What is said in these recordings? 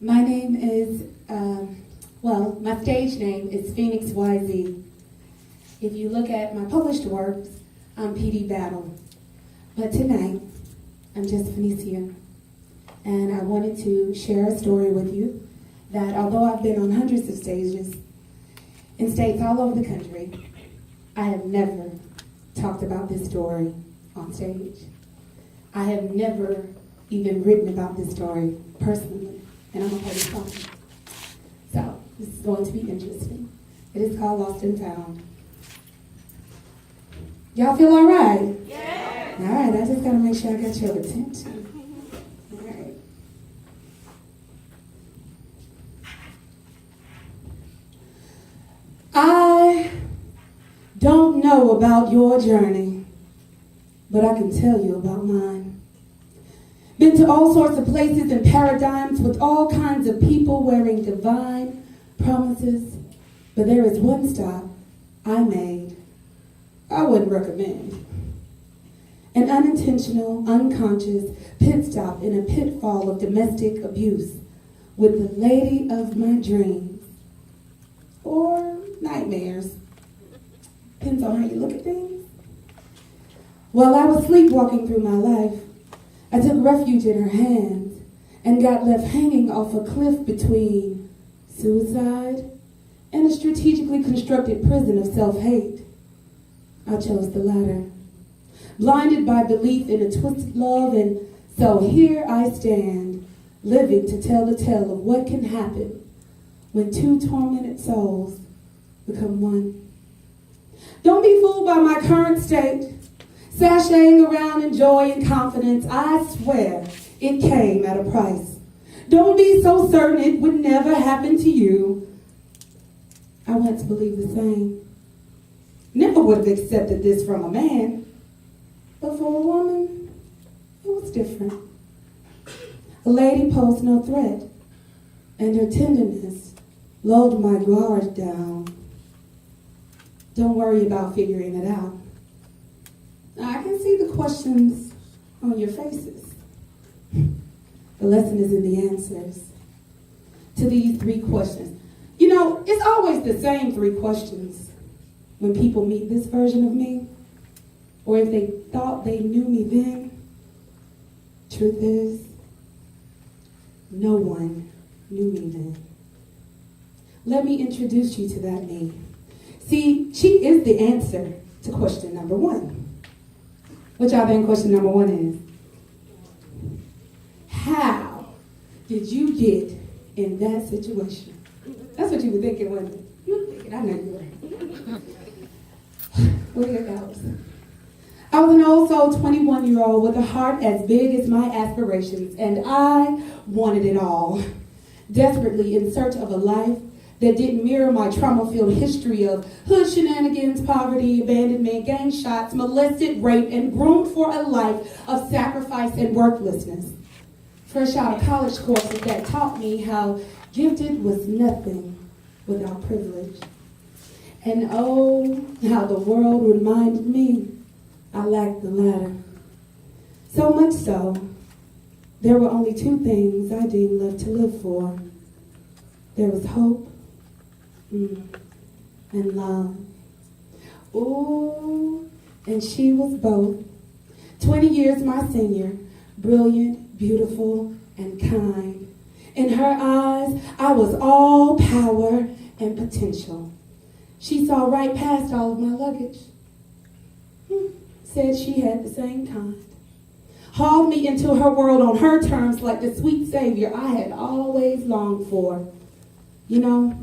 My name is, my stage name is Phoenix YZ. If you look at my published works, I'm PD Battle. But tonight, I'm just Phoenicia. And I wanted to share a story with you that although I've been on hundreds of stages in states all over the country, I have never talked about this story on stage. I have never even written about this story personally, and I'm a public speaker. So this is going to be interesting. It is called Lost and Found. Y'all feel all right? Yeah. All right, I just gotta make sure I got your attention. All right. I don't know about your journey, but I can tell you about mine. Been to all sorts of places and paradigms with all kinds of people wearing divine promises, but there is one stop I made I wouldn't recommend. An unintentional, unconscious pit stop in a pitfall of domestic abuse with the lady of my dreams. Or nightmares. Depends on how you look at things. While I was sleepwalking through my life, I took refuge in her hands and got left hanging off a cliff between suicide and a strategically constructed prison of self-hate. I chose the latter, blinded by belief in a twisted love, and so here I stand, living to tell the tale of what can happen when two tormented souls become one. Don't be fooled by my current state, sashaying around in joy and confidence. I swear it came at a price. Don't be so certain it would never happen to you. I once believed the same. Never would have accepted this from a man, but for a woman, it was different. A lady posed no threat, and her tenderness lulled my guard down. Don't worry about figuring it out. I can see the questions on your faces. The lesson is in the answers to these three questions. You know, it's always the same three questions when people meet this version of me, or if they thought they knew me then. Truth is, no one knew me then. Let me introduce you to that me. See, she is the answer to question number one. What y'all think question number one is? How did you get in that situation? That's what you were thinking, wasn't it? You were thinking, I know you were. Here goes. I was an old soul 21-year-old with a heart as big as my aspirations, and I wanted it all. Desperately in search of a life that didn't mirror my trauma-filled history of hood shenanigans, poverty, abandonment, gang shots, molested, raped, and groomed for a life of sacrifice and worthlessness. Fresh out of college courses that taught me how gifted was nothing without privilege. And oh, how the world reminded me I lacked the latter. So much so, there were only two things I deemed left to live for. There was hope and love. Ooh, and she was both. 20 years my senior, brilliant, beautiful, and kind. In her eyes, I was all power and potential. She saw right past all of my luggage. Said she had the same kind. Hauled me into her world on her terms like the sweet savior I had always longed for. You know,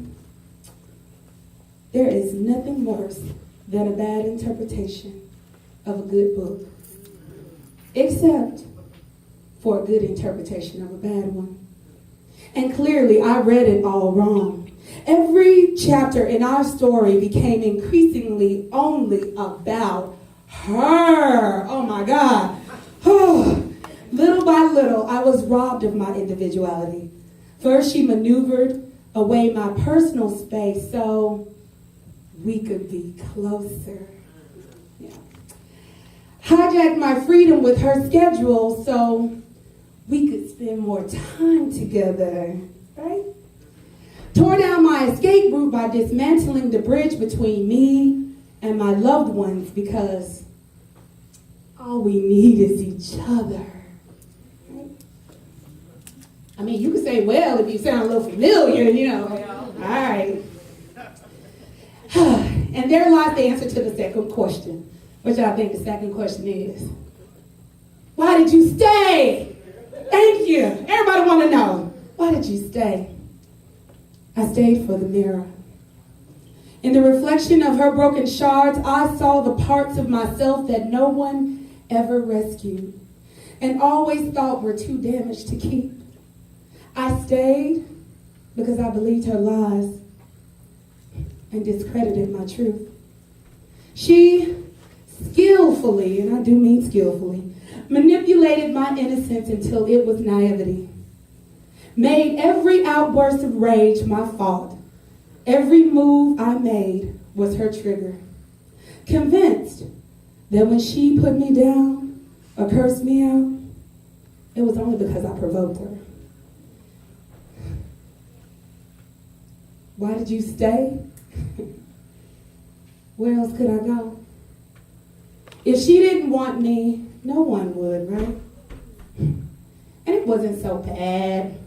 there is nothing worse than a bad interpretation of a good book, except for a good interpretation of a bad one. And clearly, I read it all wrong. Every chapter in our story became increasingly only about her. Oh my God. Little by little, I was robbed of my individuality. First, she maneuvered away my personal space so we could be closer. Yeah. Hijacked my freedom with her schedule so we could spend more time together. tore down my escape route by dismantling the bridge between me and my loved ones, because all we need is each other. I mean, you could say, well, if you sound a little familiar, all right. And there lies the answer to the second question, which I think the second question is, why did you stay? Thank you. Everybody want to know, why did you stay? I stayed for the mirror. In the reflection of her broken shards, I saw the parts of myself that no one ever rescued and always thought were too damaged to keep. I stayed because I believed her lies and discredited my truth. She skillfully, and I do mean skillfully, manipulated my innocence until it was naivety. Made every outburst of rage my fault. Every move I made was her trigger. Convinced that when she put me down or cursed me out, it was only because I provoked her. Why did you stay? Where else could I go? If she didn't want me, no one would, right? And it wasn't so bad.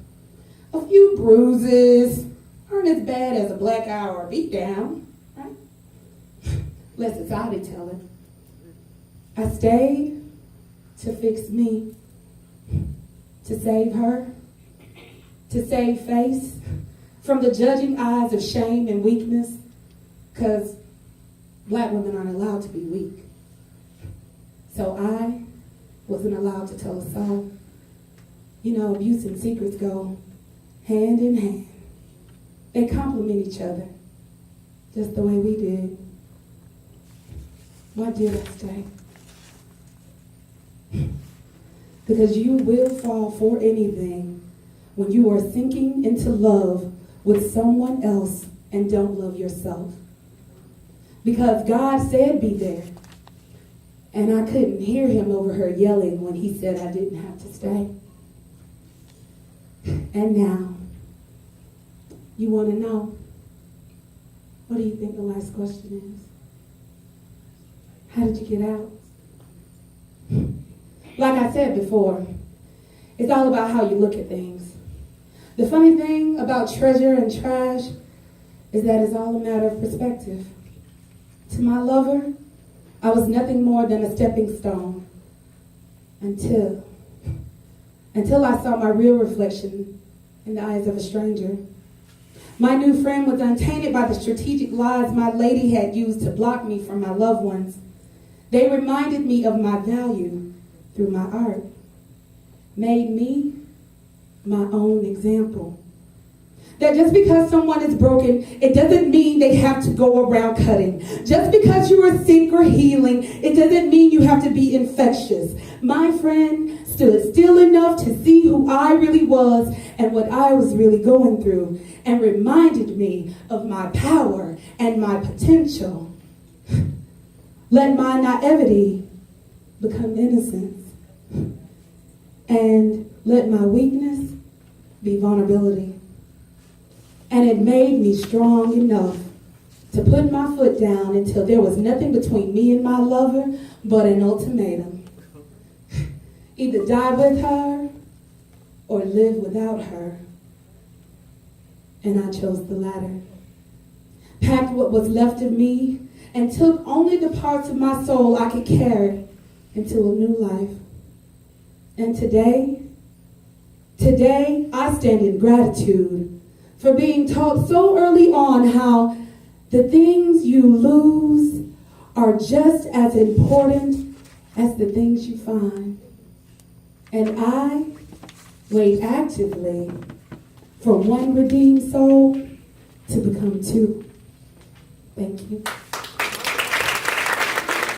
A few bruises aren't as bad as a black eye or a beat down, right? Let society tell it. I stayed to fix me, to save her, to save face from the judging eyes of shame and weakness, because black women aren't allowed to be weak. So I wasn't allowed to tell a soul. Abuse and secrets go hand in hand. They complement each other, just the way we did. Why did I stay? Because you will fall for anything when you are sinking into love with someone else and don't love yourself. Because God said be there. And I couldn't hear him over her yelling when he said I didn't have to stay. And now, you want to know, what do you think the last question is? How did you get out? Like I said before, it's all about how you look at things. The funny thing about treasure and trash is that it's all a matter of perspective. To my lover, I was nothing more than a stepping stone until I saw my real reflection in the eyes of a stranger. My new friend was untainted by the strategic lies my lady had used to block me from my loved ones. They reminded me of my value through my art, made me my own example. That just because someone is broken, it doesn't mean they have to go around cutting. Just because you are sick or healing, it doesn't mean you have to be infectious. My friend stood still enough to see who I really was and what I was really going through, and reminded me of my power and my potential. Let my naivety become innocence, and let my weakness be vulnerability. And it made me strong enough to put my foot down until there was nothing between me and my lover but an ultimatum. Either die with her or live without her. And I chose the latter. Packed what was left of me and took only the parts of my soul I could carry into a new life. And today I stand in gratitude for being taught so early on how the things you lose are just as important as the things you find. And I wait actively for one redeemed soul to become two. Thank you.